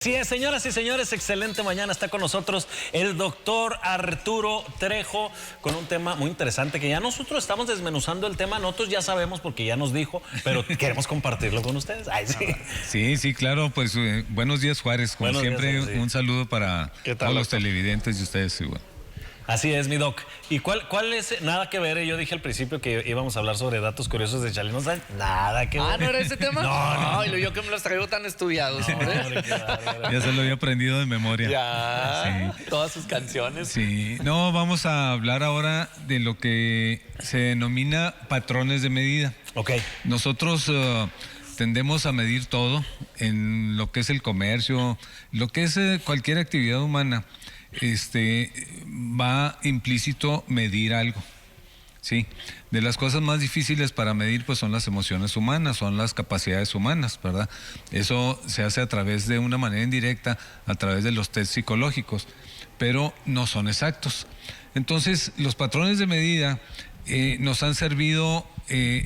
Sí, señoras y señores, excelente mañana. Está con nosotros el doctor Arturo Trejo con un tema muy interesante que ya nosotros estamos desmenuzando el tema. Nosotros ya sabemos porque ya nos dijo, pero queremos compartirlo con ustedes. Ay, Sí, claro, pues buenos días, Juárez. Como buenos siempre, días, sí. un saludo para todos los doctor? televidentes y ustedes igual. Así es, mi doc. ¿Y cuál es? Nada que ver. Yo dije al principio que íbamos a hablar sobre datos curiosos de Chalino. Nada que ver. Ah, ¿no era ese tema? No. Ay, yo que me los traigo tan estudiados, hombre. Ya se lo había aprendido de memoria. Ya, Sí. todas sus canciones. Sí, no, vamos a hablar ahora de lo que se denomina patrones de medida. Ok. Nosotros tendemos a medir todo en lo que es el comercio, lo que es cualquier actividad humana. Va implícito medir algo. Sí, de las cosas más difíciles para medir pues son las emociones humanas, son las capacidades humanas, ¿verdad? Eso se hace a través de una manera indirecta, a través de los test psicológicos, pero no son exactos. Entonces, los patrones de medida nos han servido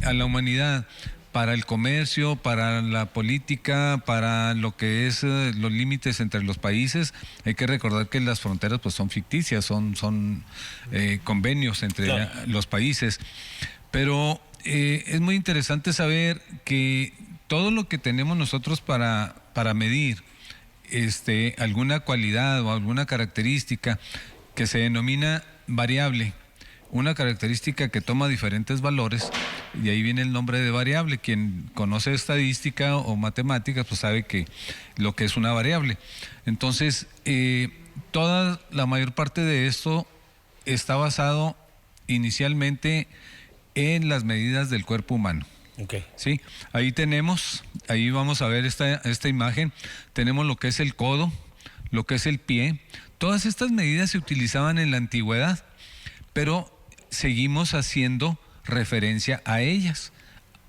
a la humanidad para el comercio, para la política, para lo que es los límites entre los países. Hay que recordar que las fronteras pues son ficticias, son convenios entre los países. Pero es muy interesante saber que todo lo que tenemos nosotros para medir alguna cualidad o alguna característica que se denomina variable, una característica que toma diferentes valores, y ahí viene el nombre de variable. Quien conoce estadística o matemáticas pues sabe que lo que es una variable. Entonces, la mayor parte de esto está basado inicialmente en las medidas del cuerpo humano. Okay. Sí, ahí vamos a ver esta imagen. Tenemos lo que es el codo, lo que es el pie. Todas estas medidas se utilizaban en la antigüedad, pero seguimos haciendo referencia a ellas,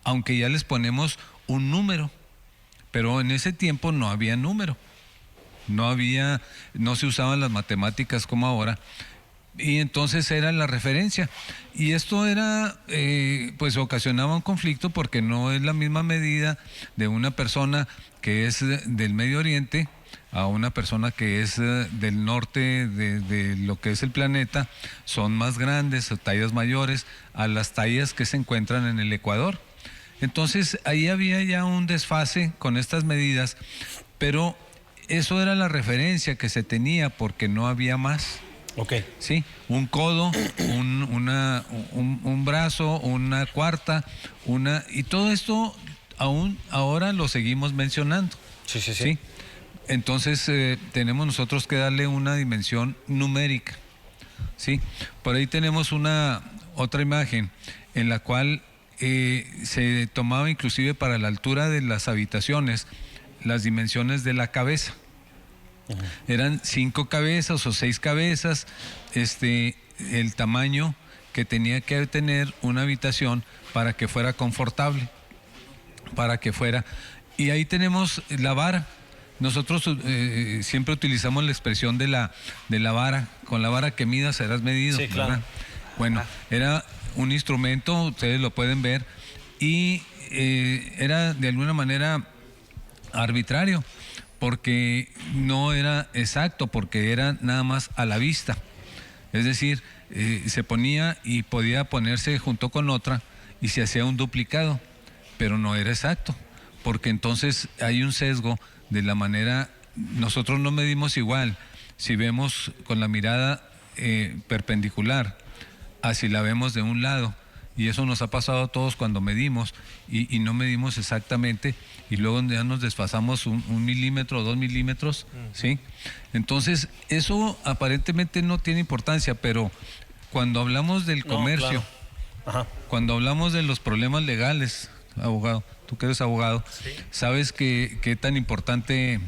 aunque ya les ponemos un número, pero en ese tiempo no había número, no se usaban las matemáticas como ahora, y entonces era la referencia, y esto era, pues ocasionaba un conflicto porque no es la misma medida de una persona que es del Medio Oriente a una persona que es del norte de lo que es el planeta. Son más grandes, tallas mayores, a las tallas que se encuentran en el Ecuador. Entonces ahí había ya un desfase con estas medidas, pero eso era la referencia que se tenía porque no había más. Okay. Sí, un codo, un brazo, una cuarta, y todo esto aún ahora lo seguimos mencionando. Sí. Entonces tenemos nosotros que darle una dimensión numérica. Sí, por ahí tenemos otra imagen en la cual se tomaba inclusive para la altura de las habitaciones las dimensiones de la cabeza. Uh-huh. Eran 5 cabezas o 6 cabezas, el tamaño que tenía que tener una habitación para que fuera confortable, y ahí tenemos la vara. Nosotros siempre utilizamos la expresión de la vara. Con la vara que midas serás medido. Sí, claro. ¿Verdad? Bueno, era un instrumento, ustedes lo pueden ver, y era de alguna manera arbitrario, porque no era exacto, porque era nada más a la vista. Es decir, se ponía y podía ponerse junto con otra y se hacía un duplicado, pero no era exacto, porque entonces hay un sesgo de la manera. Nosotros no medimos igual si vemos con la mirada perpendicular a si la vemos de un lado, y eso nos ha pasado a todos cuando medimos y no medimos exactamente, y luego ya nos desfasamos un milímetro o 2 milímetros. ¿Sí? Entonces eso aparentemente no tiene importancia, pero cuando hablamos del comercio, Ajá. Cuando hablamos de los problemas legales, abogado, tú que eres abogado, sí, sabes qué tan importante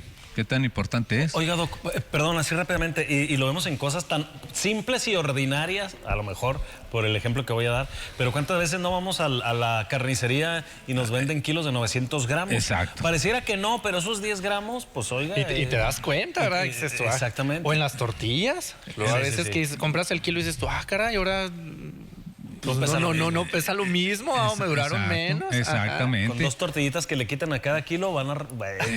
es. Oiga, doc, perdón, así rápidamente, y lo vemos en cosas tan simples y ordinarias, a lo mejor por el ejemplo que voy a dar, pero ¿cuántas veces no vamos a la carnicería y nos venden kilos de 900 gramos? Exacto. Pareciera que no, pero esos 10 gramos, pues oiga. Y te das cuenta, ¿verdad? Dices tú, exactamente. O en las tortillas. Luego a veces que compras el kilo y dices tú, caray, ahora Pues pesa lo mismo. no pesa lo mismo, o me duraron Exacto, menos. Ajá. Exactamente. Con 2 tortillitas que le quitan a cada kilo van a...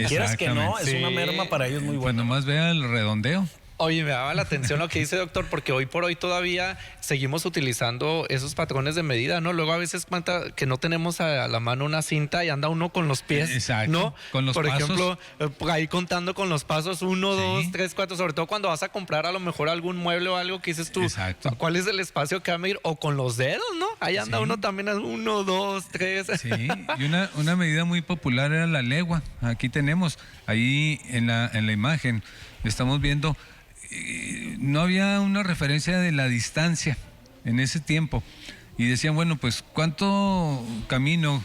Quieras que no, es Exactamente. una merma para ellos muy Pues buena. nomás vea el redondeo. Oye, me daba la atención lo que dice doctor, porque hoy por hoy todavía seguimos utilizando esos patrones de medida, ¿no? Luego a veces cuenta que no tenemos a la mano una cinta y anda uno con los pies, Exacto, ¿no? con los por pasos. ejemplo, por ahí contando con los pasos 1, Sí. 2, 3, 4, sobre todo cuando vas a comprar a lo mejor algún mueble o algo que dices tú, Exacto. ¿cuál es el espacio que va a medir? O con los dedos, ¿no? Ahí anda Sí. uno también, 1, 2, 3. Sí, y una medida muy popular era la legua. Aquí tenemos, ahí en la imagen, estamos viendo, no había una referencia de la distancia en ese tiempo. Y decían, bueno, pues, ¿cuánto camino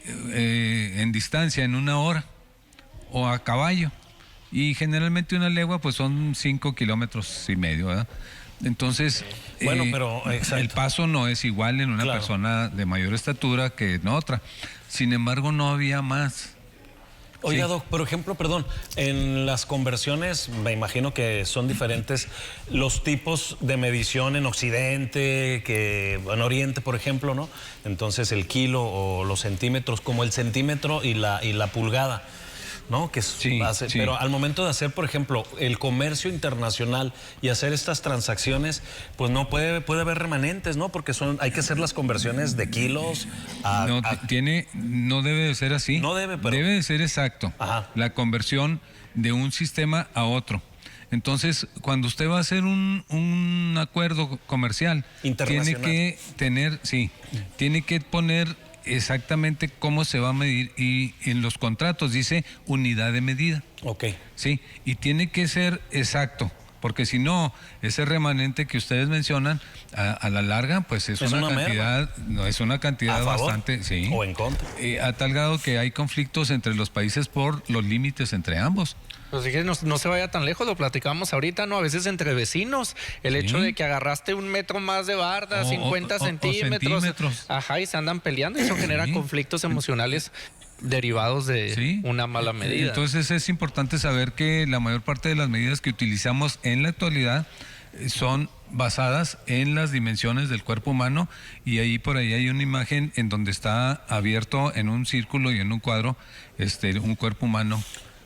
en distancia en una hora? O a caballo. Y generalmente una legua, pues, son 5,5 kilómetros, ¿verdad? Entonces, Bueno, pero, exacto. el paso no es igual en una Claro. persona de mayor estatura que en otra. Sin embargo, no había más. Oiga, Sí. Doc, por ejemplo, perdón, en las conversiones me imagino que son diferentes los tipos de medición en Occidente que en Oriente, por ejemplo, ¿no? Entonces el kilo o los centímetros, como el centímetro y la pulgada, ¿no? Que Sí, hace, sí. Pero al momento de hacer, por ejemplo, el comercio internacional y hacer estas transacciones, pues no puede haber remanentes, ¿no? Porque hay que hacer las conversiones de kilos a... No, a- no debe de ser así. No debe, pero- Debe de ser exacto. Ajá. La conversión de un sistema a otro. Entonces, cuando usted va a hacer un acuerdo comercial, tiene Internacional. que tiene que poner exactamente cómo se va a medir, y en los contratos dice unidad de medida. Ok. Sí, y tiene que ser exacto, porque si no, ese remanente que ustedes mencionan, a la larga, pues es Es una una cantidad, no, es una ¿A cantidad favor bastante, sí. o en contra? A tal grado que hay conflictos entre los países por los límites entre ambos. Pues sí que no se vaya tan lejos, lo platicamos ahorita, ¿no? A veces entre vecinos, el Sí. hecho de que agarraste 1 metro más de barda, O- 50 o centímetros. centímetros. Ajá, y se andan peleando y eso genera Sí. conflictos emocionales derivados de Sí. una mala medida. Entonces es importante saber que la mayor parte de las medidas que utilizamos en la actualidad son basadas en las dimensiones del cuerpo humano, y ahí por ahí hay una imagen en donde está abierto en un círculo y en un cuadro un cuerpo humano,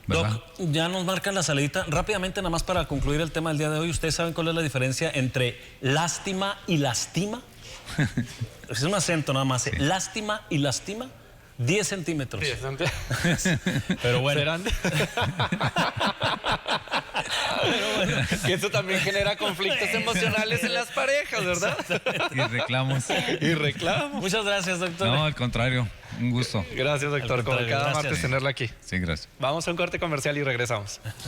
¿verdad? Doc, ya nos marcan la salidita. Rápidamente, nada más para concluir el tema del día de hoy, ¿ustedes saben cuál es la diferencia entre lástima y lastima? Es un acento nada más. Lástima y lastima, 10 centímetros. Pero bueno. ¿Serán? Que eso también genera conflictos emocionales en las parejas, ¿verdad? Y reclamos. Y reclamos. Muchas gracias, doctor. No, al contrario, un gusto. Gracias, doctor. Al Como contrario, cada gracias. martes tenerla aquí. Sí, gracias. Vamos a un corte comercial y regresamos.